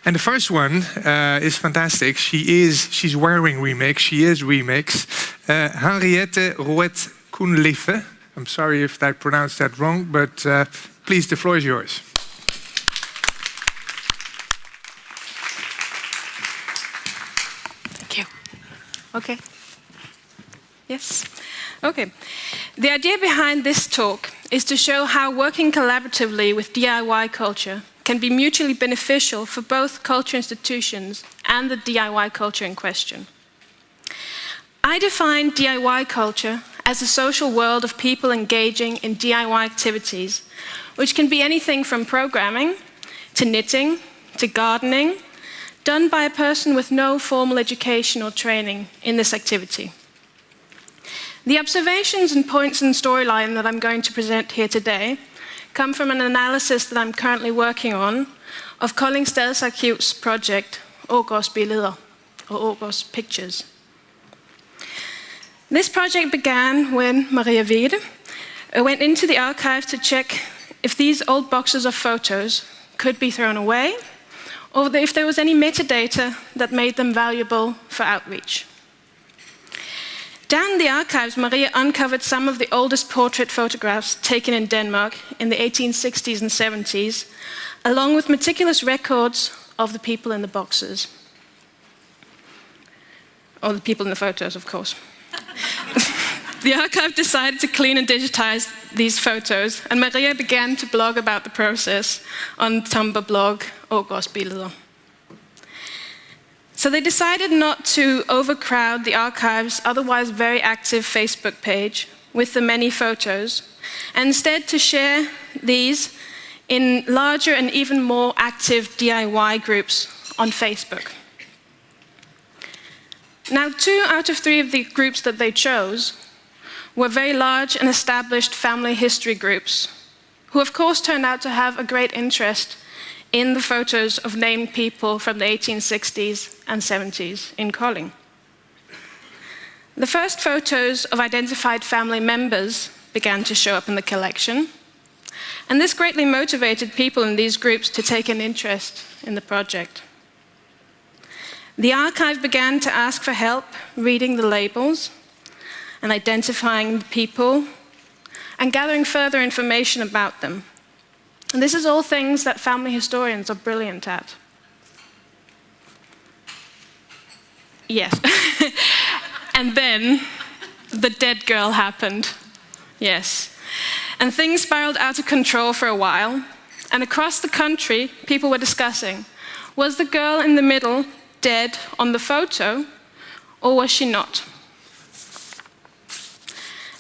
And the first one is fantastic. She's wearing Remix. She is Remix. Henriette Roued-Cunliffe. I'm sorry if I pronounced that wrong, but please, the floor is yours. Thank you. Okay. Yes. Okay. The idea behind this talk is to show how working collaboratively with DIY culture can be mutually beneficial for both culture institutions and the DIY culture in question. I define DIY culture as a social world of people engaging in DIY activities, which can be anything from programming to knitting to gardening, done by a person with no formal education or training in this activity. The observations and points in the storyline that I'm going to present here today come from an analysis that I'm currently working on of Kolding Stadsarkiv's project, Aarhus Billeder, or Aarhus Pictures. This project began when Maria Wede went into the archive to check if these old boxes of photos could be thrown away, or if there was any metadata that made them valuable for outreach. Down in the archives, Maria uncovered some of the oldest portrait photographs taken in Denmark in the 1860s and 70s, along with meticulous records of the people in the boxes. Or the people in the photos, of course. The archive decided to clean and digitize these photos, and Maria began to blog about the process on Tumblr blog Aarhus Billeder. So they decided not to overcrowd the archive's otherwise very active Facebook page with the many photos, and instead to share these in larger and even more active DIY groups on Facebook. Now, 2 out of 3 of the groups that they chose were very large and established family history groups, who of course turned out to have a great interest in the photos of named people from the 1860s and 70s in Kolding. The first photos of identified family members began to show up in the collection, and this greatly motivated people in these groups to take an interest in the project. The archive began to ask for help reading the labels and identifying the people and gathering further information about them. And this is all things that family historians are brilliant at. Yes. And then the dead girl happened. Yes. And things spiraled out of control for a while. And across the country, people were discussing, was the girl in the middle dead on the photo, or was she not?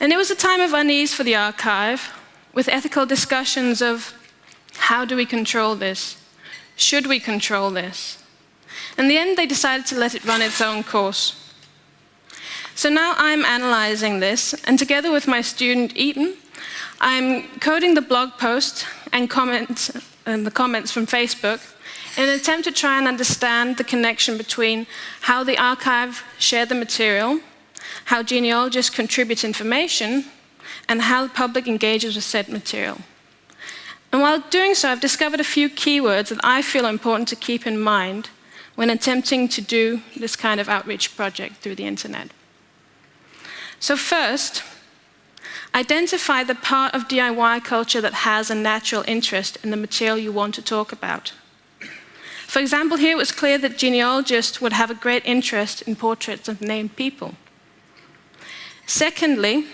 And it was a time of unease for the archive, with ethical discussions of, how do we control this? Should we control this? In the end, they decided to let it run its own course. So now I'm analyzing this, and together with my student Eden, I'm coding the blog post and the comments from Facebook in an attempt to try and understand the connection between how the archive shared the material, how genealogists contribute information, and how the public engages with said material. And while doing so, I've discovered a few keywords that I feel important to keep in mind when attempting to do this kind of outreach project through the internet. So first, identify the part of DIY culture that has a natural interest in the material you want to talk about. For example, here it was clear that genealogists would have a great interest in portraits of named people. Secondly,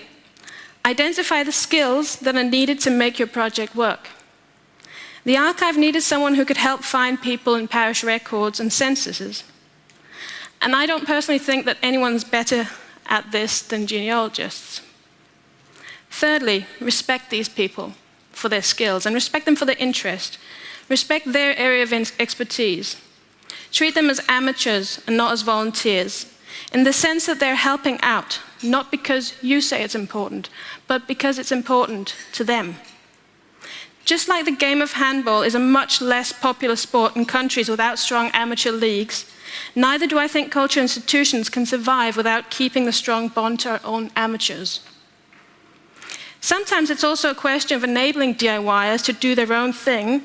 identify the skills that are needed to make your project work. The archive needed someone who could help find people in parish records and censuses. And I don't personally think that anyone's better at this than genealogists. Thirdly, respect these people for their skills and respect them for their interest. Respect their area of expertise. Treat them as amateurs and not as volunteers, in the sense that they're helping out, not because you say it's important, but because it's important to them. Just like the game of handball is a much less popular sport in countries without strong amateur leagues, neither do I think culture institutions can survive without keeping the strong bond to our own amateurs. Sometimes it's also a question of enabling DIYers to do their own thing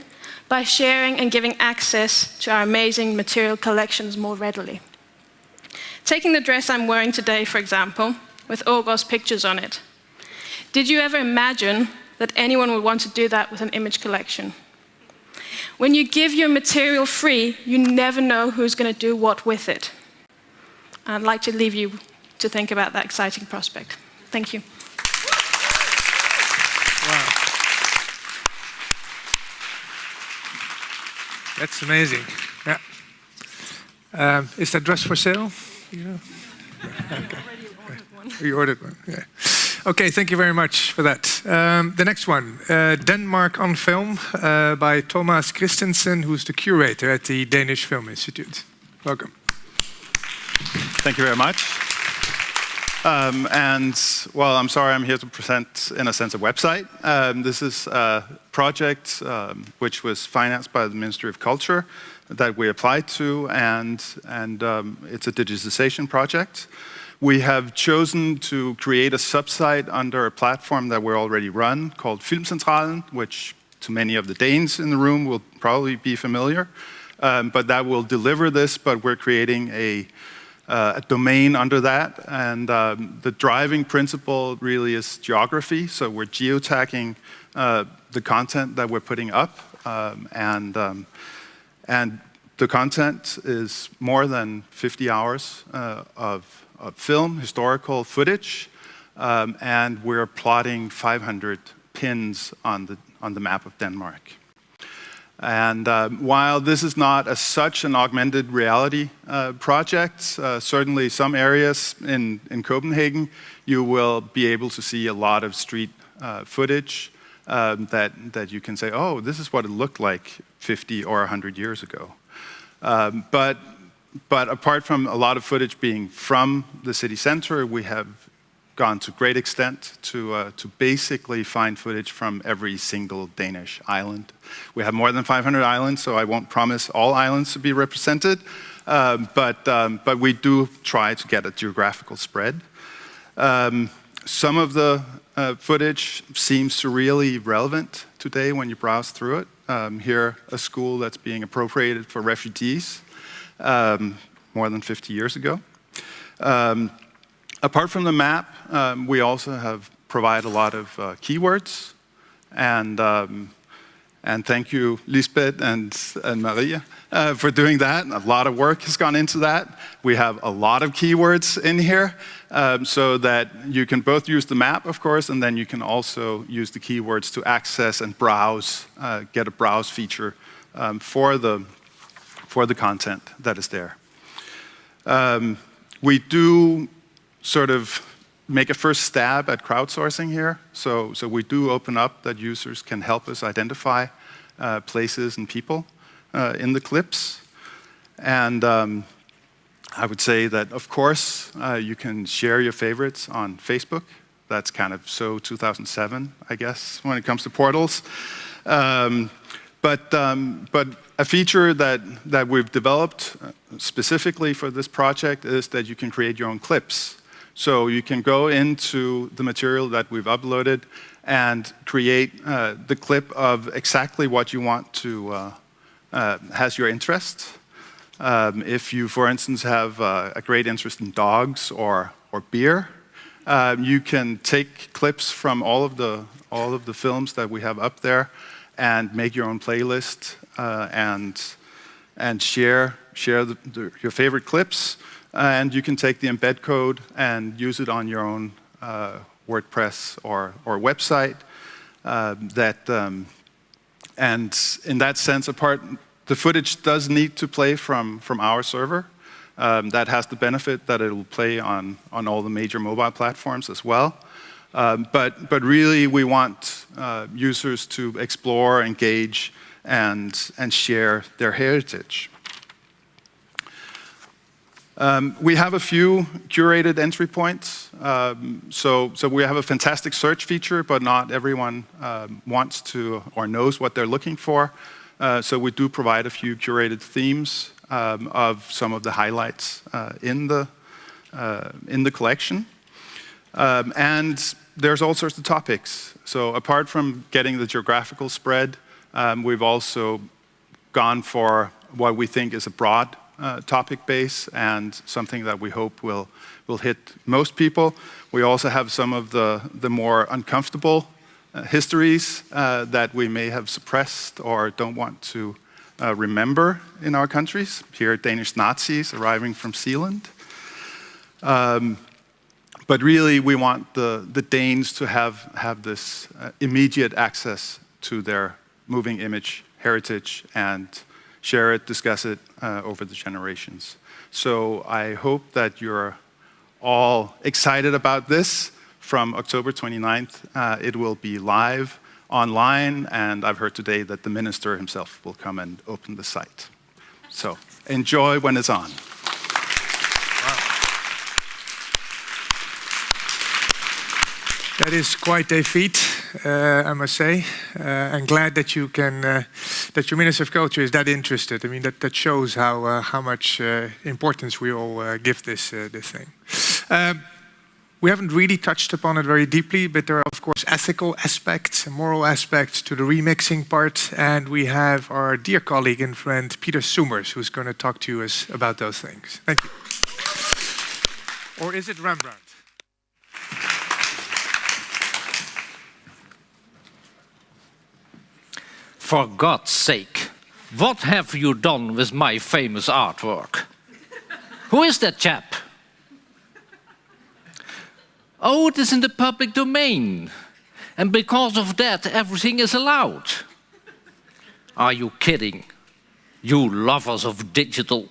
by sharing and giving access to our amazing material collections more readily. Taking the dress I'm wearing today, for example, with Aarhus pictures on it. Did you ever imagine that anyone would want to do that with an image collection? When you give your material free, you never know who's going to do what with it. I'd like to leave you to think about that exciting prospect. Thank you. Wow. That's amazing. Yeah. Is that dress for sale? Yeah. Okay. You ordered one. Yeah. Okay, thank you very much for that. The next one, Denmark on Film by Thomas Christensen, who's the curator at the Danish Film Institute. Welcome. Thank you very much. Well, I'm sorry, I'm here to present, in a sense, a website. This is a project which was financed by the Ministry of Culture that we applied to, and it's a digitization project. We have chosen to create a subsite under a platform that we already run called Filmcentralen, which to many of the Danes in the room will probably be familiar. But that will deliver this, but we're creating a domain under that. And the driving principle really is geography. So we're geotagging the content that we're putting up. And the content is more than 50 hours of film, historical footage, and we're plotting 500 pins on the map of Denmark. And while this is not as such an augmented reality project, certainly some areas in Copenhagen, you will be able to see a lot of street footage that you can say, oh, this is what it looked like 50 or 100 years ago. But apart from a lot of footage being from the city center, we have gone to great extent to basically find footage from every single Danish island. We have more than 500 islands, so I won't promise all islands to be represented, but we do try to get a geographical spread. Some of the footage seems surreally relevant today when you browse through it. Here, a school that's being appropriated for refugees. More than 50 years ago. Apart from the map, we also have provided a lot of keywords, and thank you, Lisbeth and Maria, for doing that. A lot of work has gone into that. We have a lot of keywords in here, so that you can both use the map, of course, and then you can also use the keywords to access and browse, get a browse feature for the content that is there. We do sort of make a first stab at crowdsourcing here. So we do open up that users can help us identify places and people in the clips. And I would say that, of course, you can share your favorites on Facebook. That's kind of so 2007, I guess, when it comes to portals. But a feature that we've developed specifically for this project is that you can create your own clips. So you can go into the material that we've uploaded and create the clip of exactly what you want to has your interest. If you, for instance, have a great interest in dogs or beer, you can take clips from all of the films that we have up there and make your own playlist and share your favorite clips. And you can take the embed code and use it on your own WordPress or website. And in that sense, the footage does need to play from our server. That has the benefit that it will play on all the major mobile platforms as well. But really, we want users to explore, engage, and share their heritage. We have a few curated entry points. So we have a fantastic search feature, but not everyone wants to or knows what they're looking for. So we do provide a few curated themes of some of the highlights in the collection. And there's all sorts of topics. So apart from getting the geographical spread, we've also gone for what we think is a broad topic base and something that we hope will hit most people. We also have some of the more uncomfortable histories that we may have suppressed or don't want to remember in our countries. Here, Danish Nazis arriving from Zealand. But really, we want the Danes to have this immediate access to their moving image heritage and share it, discuss it over the generations. So I hope that you're all excited about this. From October 29th, it will be live online, and I've heard today that the minister himself will come and open the site. So enjoy when it's on. That is quite a feat, I must say. I'm glad that you can, that your Minister of Culture is that interested. I mean, that shows how much importance we all give this thing. We haven't really touched upon it very deeply, but there are, of course, ethical aspects and moral aspects to the remixing part. And we have our dear colleague and friend, Peter Soemers, who's going to talk to us about those things. Thank you. Or is it Rembrandt? For God's sake, what have you done with my famous artwork? Who is that chap? Oh, it is in the public domain. And because of that, everything is allowed. Are you kidding? You lovers of digital.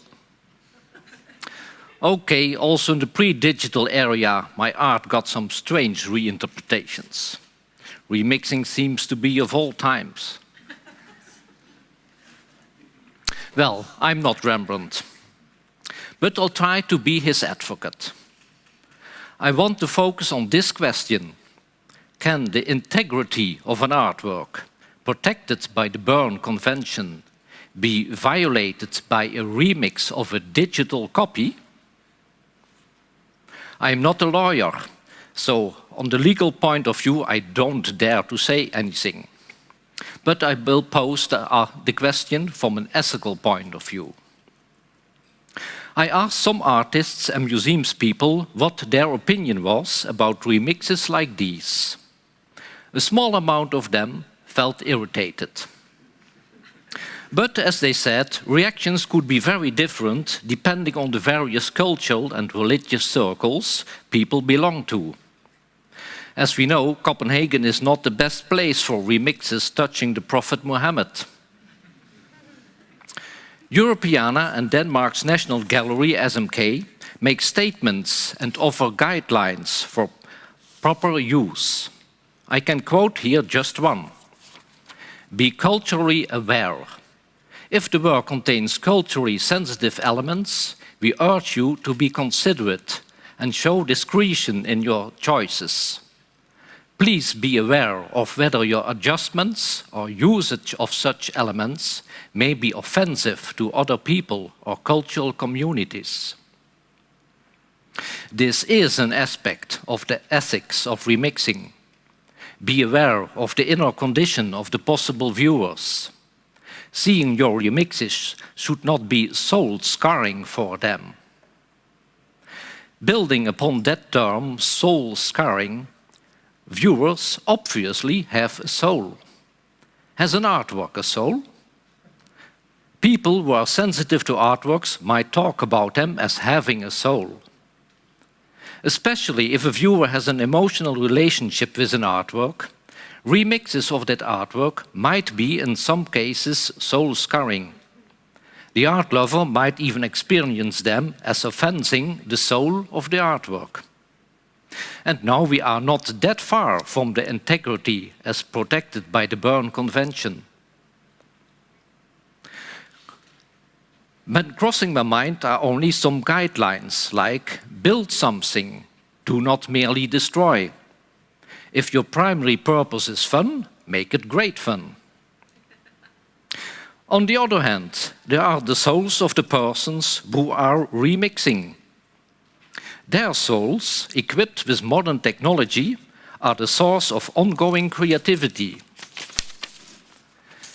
Okay, also in the pre-digital area, my art got some strange reinterpretations. Remixing seems to be of all times. Well, I'm not Rembrandt, but I'll try to be his advocate. I want to focus on this question. Can the integrity of an artwork, protected by the Berne Convention, be violated by a remix of a digital copy? I'm not a lawyer, so on the legal point of view, I don't dare to say anything. But I will pose the question from an ethical point of view. I asked some artists and museums people what their opinion was about remixes like these. A small amount of them felt irritated. But as they said, reactions could be very different depending on the various cultural and religious circles people belong to. As we know, Copenhagen is not the best place for remixes touching the Prophet Muhammad. Europeana and Denmark's National Gallery, SMK, make statements and offer guidelines for proper use. I can quote here just one. Be culturally aware. If the work contains culturally sensitive elements, we urge you to be considerate and show discretion in your choices. Please be aware of whether your adjustments or usage of such elements may be offensive to other people or cultural communities. This is an aspect of the ethics of remixing. Be aware of the inner condition of the possible viewers. Seeing your remixes should not be soul-scarring for them. Building upon that term, soul-scarring, viewers obviously have a soul. Has an artwork a soul? People who are sensitive to artworks might talk about them as having a soul. Especially if a viewer has an emotional relationship with an artwork, remixes of that artwork might be in some cases soul-scarring. The art lover might even experience them as offending the soul of the artwork. And now we are not that far from the integrity as protected by the Berne Convention. But crossing my mind are only some guidelines like build something, do not merely destroy. If your primary purpose is fun, make it great fun. On the other hand, there are the souls of the persons who are remixing. Their souls, equipped with modern technology, are the source of ongoing creativity.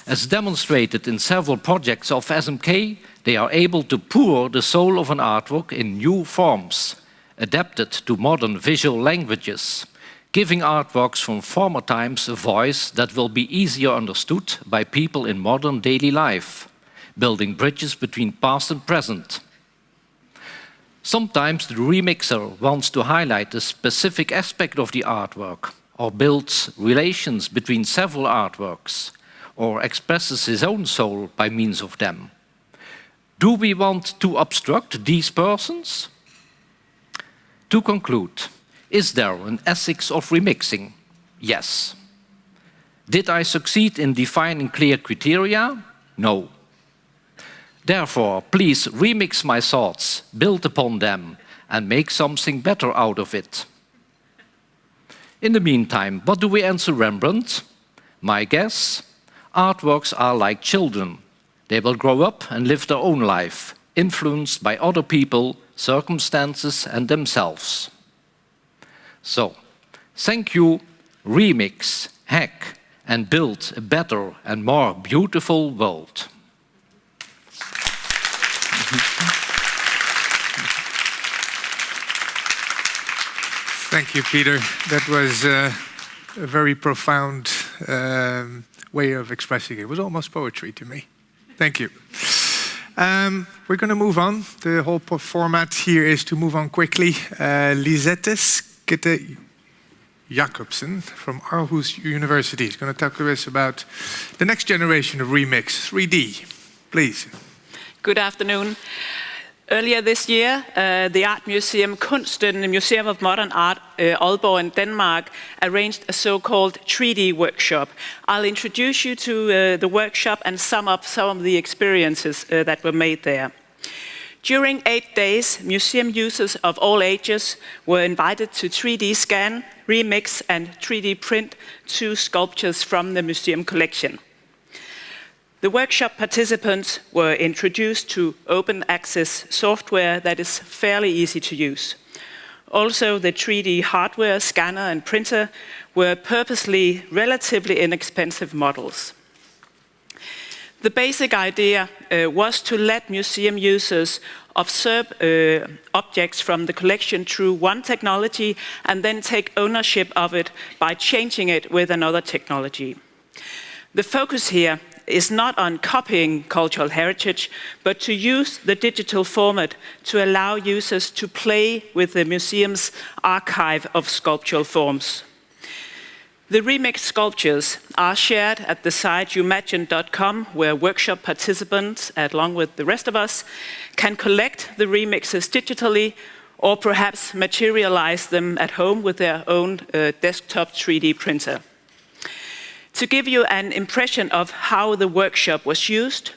As demonstrated in several projects of SMK, they are able to pour the soul of an artwork in new forms, adapted to modern visual languages, giving artworks from former times a voice that will be easier understood by people in modern daily life, building bridges between past and present. Sometimes the remixer wants to highlight a specific aspect of the artwork, or builds relations between several artworks, or expresses his own soul by means of them. Do we want to obstruct these persons? To conclude, is there an ethics of remixing? Yes. Did I succeed in defining clear criteria? No. Therefore, please remix my thoughts, build upon them, and make something better out of it. In the meantime, what do we answer Rembrandt? My guess? Artworks are like children. They will grow up and live their own life, influenced by other people, circumstances, and themselves. So, thank you, remix, hack, and build a better and more beautiful world. Thank you, Peter. That was a very profound way of expressing it. It was almost poetry to me. Thank you. We're going to move on. The whole format here is to move on quickly. Lise Skytte Jakobsen from Aarhus University is going to talk to us about the next generation of remix, 3D. Please. Good afternoon. Earlier this year, the art museum Kunsten, the Museum of Modern Art, Aalborg in Denmark, arranged a so-called 3D workshop. I'll introduce you to the workshop and sum up some of the experiences that were made there. During 8 days, museum users of all ages were invited to 3D scan, remix, and 3D print 2 sculptures from the museum collection. The workshop participants were introduced to open access software that is fairly easy to use. Also, the 3D hardware, scanner and printer were purposely relatively inexpensive models. The basic idea was to let museum users observe objects from the collection through one technology and then take ownership of it by changing it with another technology. The focus here is not on copying cultural heritage, but to use the digital format to allow users to play with the museum's archive of sculptural forms. The remixed sculptures are shared at the site youmagine.com, where workshop participants, along with the rest of us, can collect the remixes digitally or perhaps materialize them at home with their own desktop 3D printer. To give you an impression of how the workshop was used,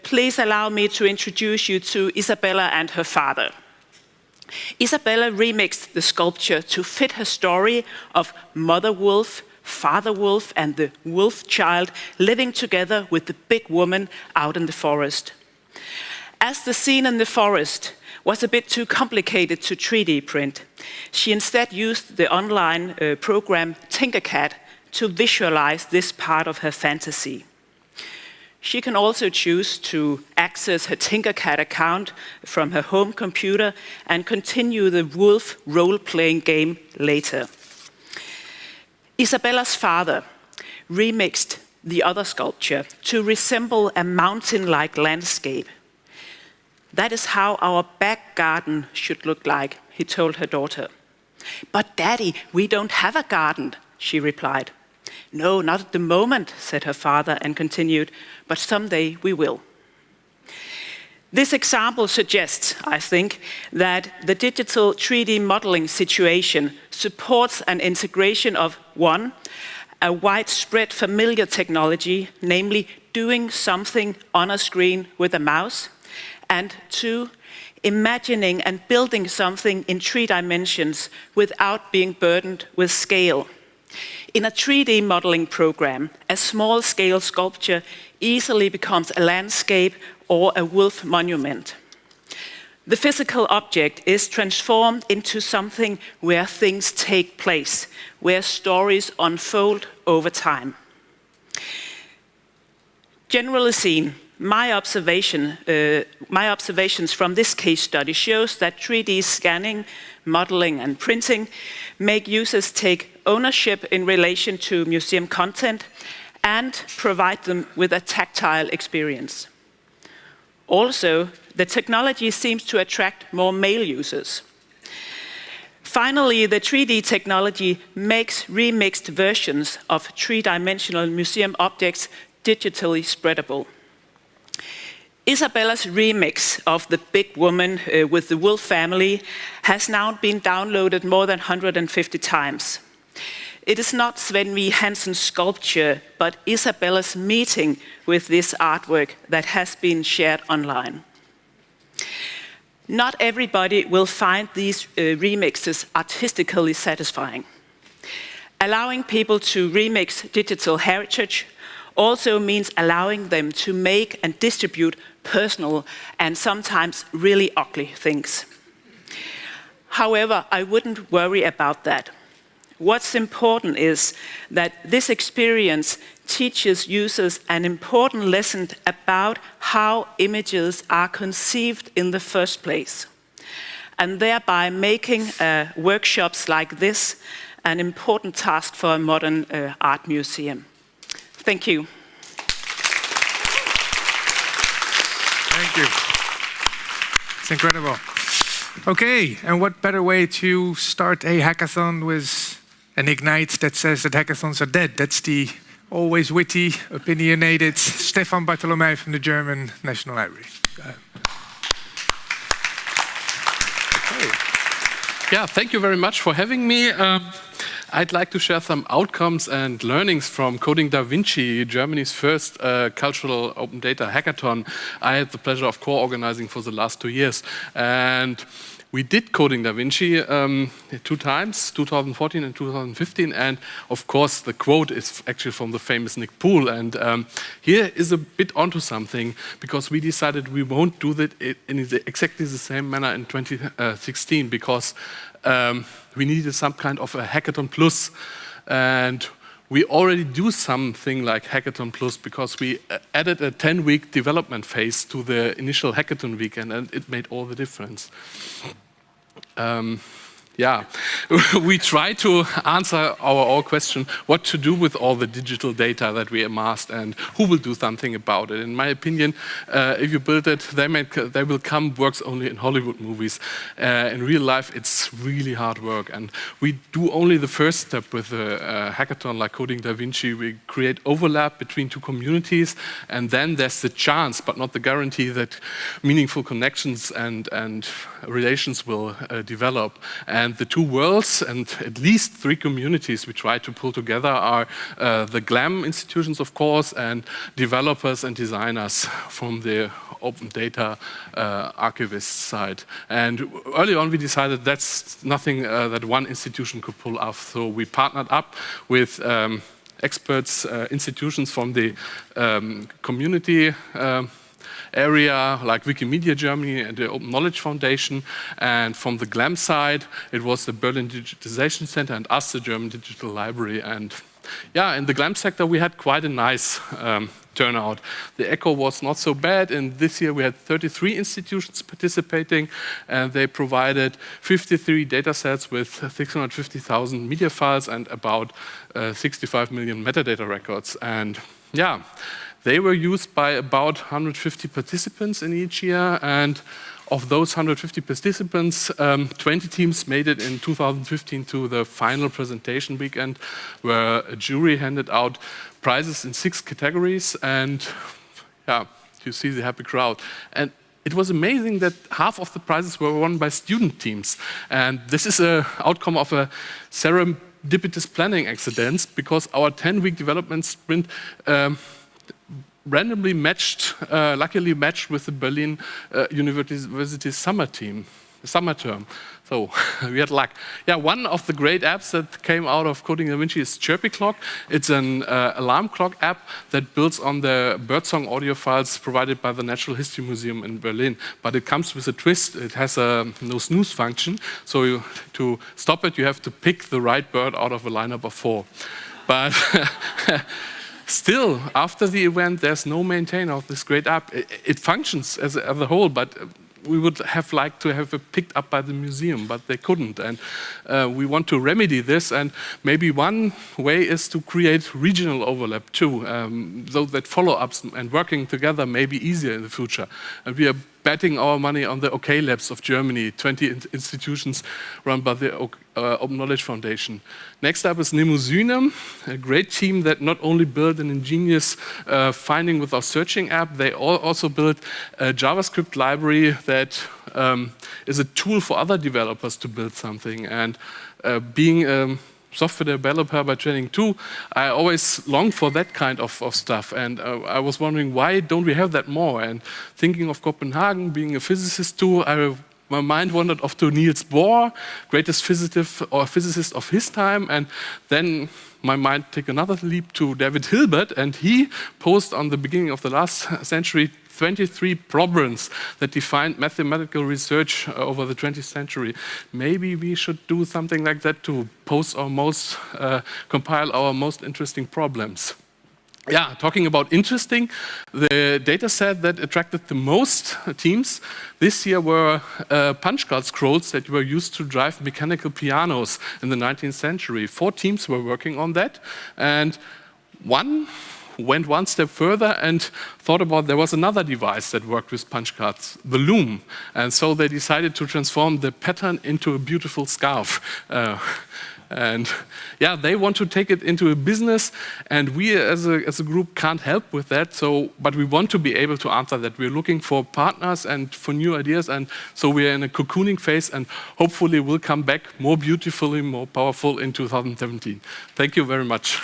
please allow me to introduce you to Isabella and her father. Isabella remixed the sculpture to fit her story of mother wolf, father wolf, and the wolf child living together with the big woman out in the forest. As the scene in the forest was a bit too complicated to 3D print, she instead used the online program Tinkercad to visualize this part of her fantasy. She can also choose to access her Tinkercad account from her home computer and continue the wolf role-playing game later. Isabella's father remixed the other sculpture to resemble a mountain-like landscape. That is how our back garden should look like, he told her daughter. But Daddy, we don't have a garden, she replied. No, not at the moment, said her father and continued, but someday we will. This example suggests, I think, that the digital 3D modeling situation supports an integration of, 1, a widespread familiar technology, namely doing something on a screen with a mouse, and 2, imagining and building something in 3 dimensions without being burdened with scale. In a 3D modeling program, a small-scale sculpture easily becomes a landscape or a wolf monument. The physical object is transformed into something where things take place, where stories unfold over time. Generally seen, my observations from this case study shows that 3D scanning, modeling and printing make users take ownership in relation to museum content and provide them with a tactile experience. Also, the technology seems to attract more male users. Finally, the 3D technology makes remixed versions of three-dimensional museum objects digitally spreadable. Isabella's remix of The Big Woman with the Wolf Family has now been downloaded more than 150 times. It is not Sven V. Hansen's sculpture, but Isabella's meeting with this artwork that has been shared online. Not everybody will find these remixes artistically satisfying. Allowing people to remix digital heritage also means allowing them to make and distribute personal and sometimes really ugly things. However, I wouldn't worry about that. What's important is that this experience teaches users an important lesson about how images are conceived in the first place, and thereby making workshops like this an important task for a modern art museum. Thank you. Thank you. It's incredible. Okay, and what better way to start a hackathon with an Ignite that says that hackathons are dead? That's the always witty, opinionated Stephan Bartholmei from the German National Library. Go ahead. Yeah, thank you very much for having me. I'd like to share some outcomes and learnings from Coding Da Vinci, Germany's first cultural open data hackathon. I had the pleasure of co-organizing for the last 2 years. And we did Coding Da Vinci 2 times, 2014 and 2015. And of course, the quote is actually from the famous Nick Poole. And here is a bit onto something, because we decided we won't do that in exactly the same manner in 2016, because we needed some kind of a Hackathon Plus. And we already do something like Hackathon Plus because we added a 10-week development phase to the initial Hackathon weekend, and it made all the difference. Yeah, we try to answer our question, what to do with all the digital data that we amassed and who will do something about it. In my opinion, if you build it, they will come, works only in Hollywood movies. In real life, it's really hard work. And we do only the first step with a hackathon like Coding Da Vinci. We create overlap between 2 communities, and then there's the chance, but not the guarantee, that meaningful connections and relations will develop. And the 2 worlds and at least 3 communities we try to pull together are the GLAM institutions, of course, and developers and designers from the open data archivist side. And early on we decided that's nothing that one institution could pull off. So we partnered up with experts, institutions from the community area, like Wikimedia Germany and the Open Knowledge Foundation. And from the GLAM side, it was the Berlin Digitization Center and us, the German Digital Library. And yeah, in the GLAM sector, we had quite a nice turnout. The echo was not so bad, and this year we had 33 institutions participating, and they provided 53 data sets with 650,000 media files and about 65 million metadata records. And yeah, they were used by about 150 participants in each year, and of those 150 participants, 20 teams made it in 2015 to the final presentation weekend, where a jury handed out prizes in 6 categories, and yeah, you see the happy crowd. And it was amazing that half of the prizes were won by student teams, and this is an outcome of a serendipitous planning accident, because our 10-week development sprint randomly matched, luckily matched with the Berlin University summer term. So we had luck. Yeah, one of the great apps that came out of Coding Da Vinci is Chirpy Clock. It's an alarm clock app that builds on the birdsong audio files provided by the Natural History Museum in Berlin. But it comes with a twist. It has a no snooze function. So to stop it, you have to pick the right bird out of a lineup of 4. But still, after the event, there's no maintainer of this great app. It functions as a whole, but we would have liked to have it picked up by the museum, but they couldn't. And we want to remedy this, and maybe one way is to create regional overlap too, so that follow-ups and working together may be easier in the future. And we are betting our money on the OK Labs of Germany, 20 institutions run by the Open Knowledge Foundation. Next up is Nemosyne, a great team that not only built an ingenious finding with our searching app, they also built a JavaScript library that is a tool for other developers to build something. And being a software developer by training too, I always longed for that kind of stuff. And I was wondering, why don't we have that more? And thinking of Copenhagen, being a physicist too, my mind wandered off to Niels Bohr, greatest physicist of his time. And then my mind took another leap to David Hilbert, and he posed on the beginning of the last century 23 problems that defined mathematical research over the 20th century. Maybe we should do something like that to compile our most interesting problems. Yeah, talking about interesting, the data set that attracted the most teams this year were punch card scrolls that were used to drive mechanical pianos in the 19th century. 4 teams were working on that, and one went one step further and thought about there was another device that worked with punch cards, the loom. And so they decided to transform the pattern into a beautiful scarf. And yeah, they want to take it into a business, and we as a group can't help with that. But we want to be able to answer that. We're looking for partners and for new ideas, and so we're in a cocooning phase, and hopefully we'll come back more beautifully, more powerful in 2017. Thank you very much.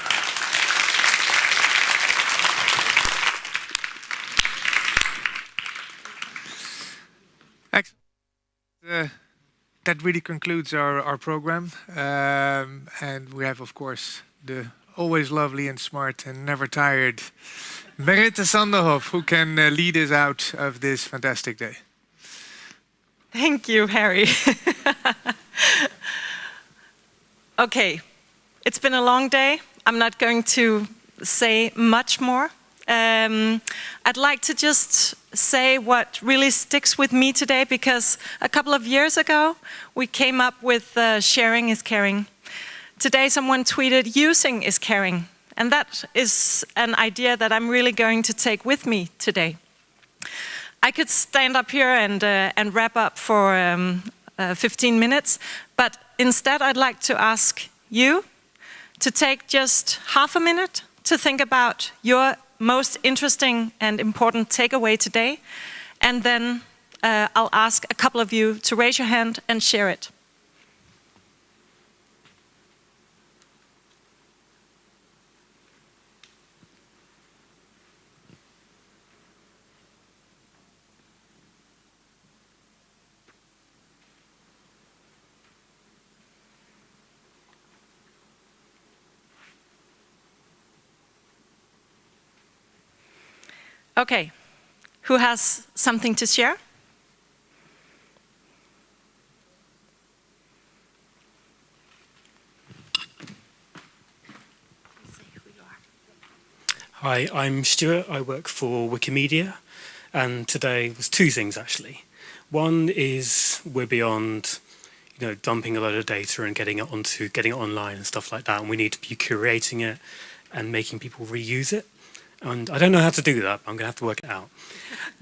That really concludes our program. And we have, of course, the always lovely and smart and never tired Henriette Sanderhoff, who can lead us out of this fantastic day. Thank you, Harry. Okay, it's been a long day. I'm not going to say much more. I'd like to just say what really sticks with me today, because a couple of years ago we came up with sharing is caring. Today someone tweeted using is caring, and that is an idea that I'm really going to take with me today. I could stand up here and wrap up for 15 minutes, but instead I'd like to ask you to take just half a minute to think about your most interesting and important takeaway today, and then I'll ask a couple of you to raise your hand and share it. Okay, who has something to share? Hi, I'm Stuart. I work for Wikimedia, and today was 2 things actually. One is we're beyond, dumping a load of data and getting it online and stuff like that, and we need to be curating it and making people reuse it. And I don't know how to do that, but I'm going to have to work it out.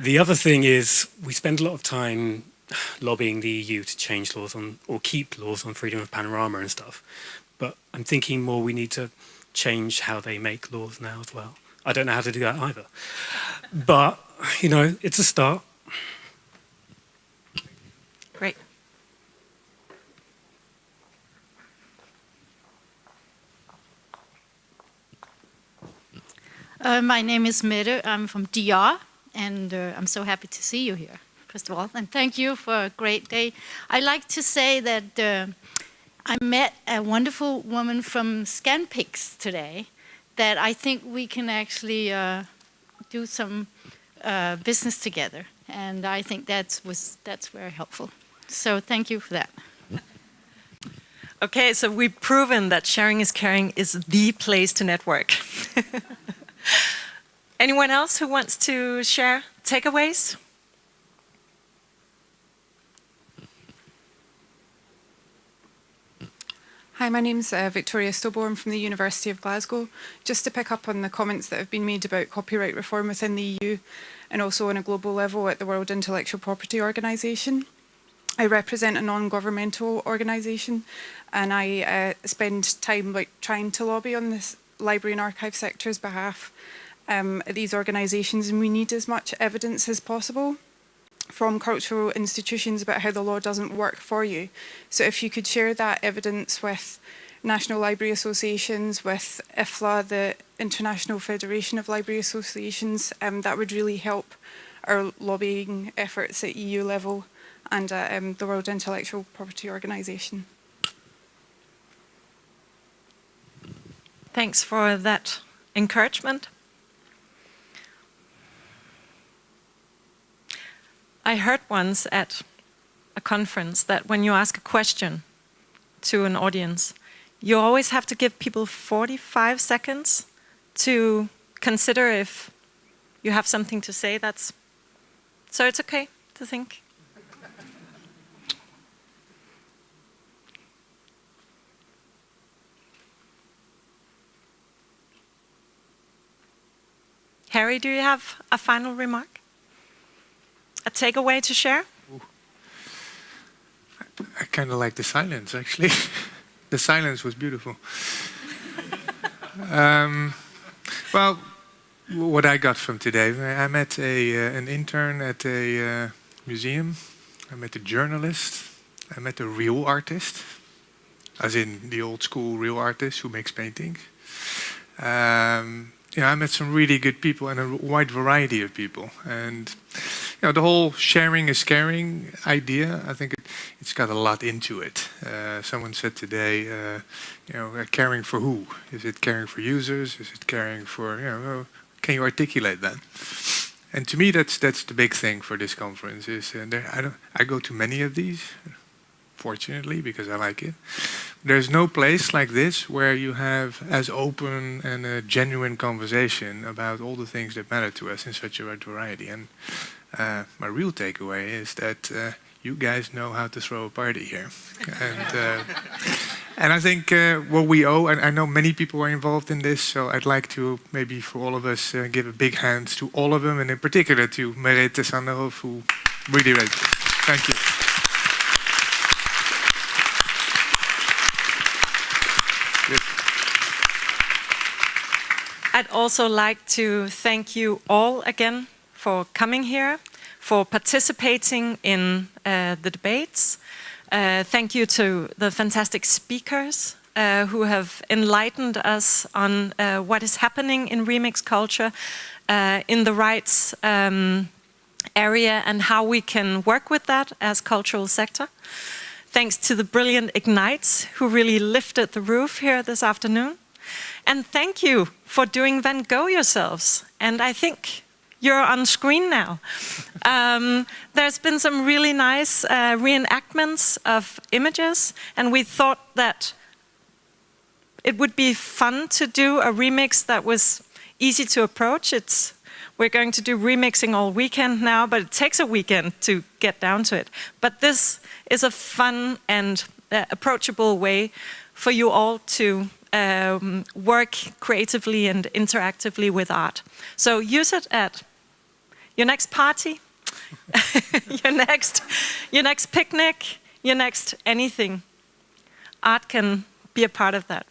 The other thing is we spend a lot of time lobbying the EU to change laws or keep laws on freedom of panorama and stuff. But I'm thinking more we need to change how they make laws now as well. I don't know how to do that either. But, it's a start. Great. My name is Mette. I'm from DR, and I'm so happy to see you here, first of all. And thank you for a great day. I like to say that I met a wonderful woman from Scanpix today that I think we can actually do some business together. And I think that's very helpful. So thank you for that. Okay, so we've proven that sharing is caring is the place to network. Anyone else who wants to share takeaways? Hi, my name's Victoria Stillborn from the University of Glasgow. Just to pick up on the comments that have been made about copyright reform within the EU and also on a global level at the World Intellectual Property Organisation. I represent a non-governmental organisation and I spend time trying to lobby on this library and archive sector's behalf at these organisations, and we need as much evidence as possible from cultural institutions about how the law doesn't work for you. So if you could share that evidence with National Library Associations, with IFLA, the International Federation of Library Associations, that would really help our lobbying efforts at EU level and the World Intellectual Property Organisation. Thanks for that encouragement. I heard once at a conference that when you ask a question to an audience, you always have to give people 45 seconds to consider if you have something to say. So it's okay to think. Harry, do you have a final remark? A takeaway to share? I kind of like the silence, actually. The silence was beautiful. Well, what I got from today, I met an intern at a museum. I met a journalist. I met a real artist, as in the old school real artist who makes paintings. I met some really good people and a wide variety of people. And the whole sharing is caring idea, I think it's got a lot into it. Someone said today, caring for who? Is it caring for users? Is it caring for, can you articulate that? And to me, that's the big thing for this conference. Is I go to many of these, fortunately, because I like it. There's no place like this where you have as open and a genuine conversation about all the things that matter to us in such a wide variety. And my real takeaway is that you guys know how to throw a party here. And I think what we owe, and I know many people are involved in this, so I'd like to maybe for all of us give a big hand to all of them, and in particular to Merete Sanderhoff, who really raised it. Thank you. I'd also like to thank you all again for coming here, for participating in the debates. Thank you to the fantastic speakers who have enlightened us on what is happening in remix culture in the rights area and how we can work with that as cultural sector. Thanks to the brilliant Ignites who really lifted the roof here this afternoon. And thank you for doing Van Gogh yourselves. And I think you're on screen now. There's been some really nice reenactments of images, and we thought that it would be fun to do a remix that was easy to approach. We're going to do remixing all weekend now, but it takes a weekend to get down to it. But this is a fun and approachable way for you all to work creatively and interactively with art. So use it at your next party, your next picnic, your next anything. Art can be a part of that.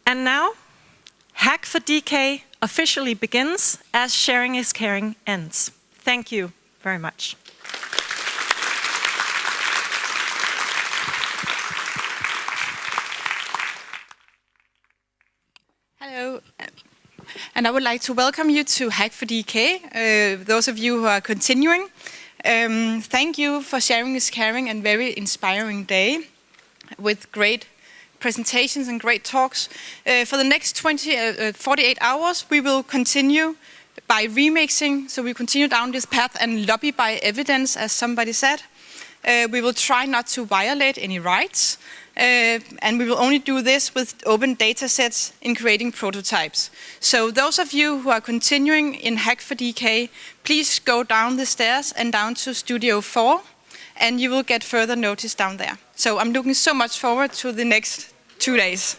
And now, Hack for DK officially begins as Sharing is Caring ends. Thank you very much. Hello, and I would like to welcome you to Hack for DK, those of you who are continuing. Thank you for sharing this caring and very inspiring day with great presentations and great talks. For the next 48 hours, we will continue by remixing, so we continue down this path and lobby by evidence, as somebody said. We will try not to violate any rights. and we will only do this with open data sets in creating prototypes. So those of you who are continuing in Hack4DK, please go down the stairs and down to Studio 4, and you will get further notice down there. So I'm looking so much forward to the next 2 days.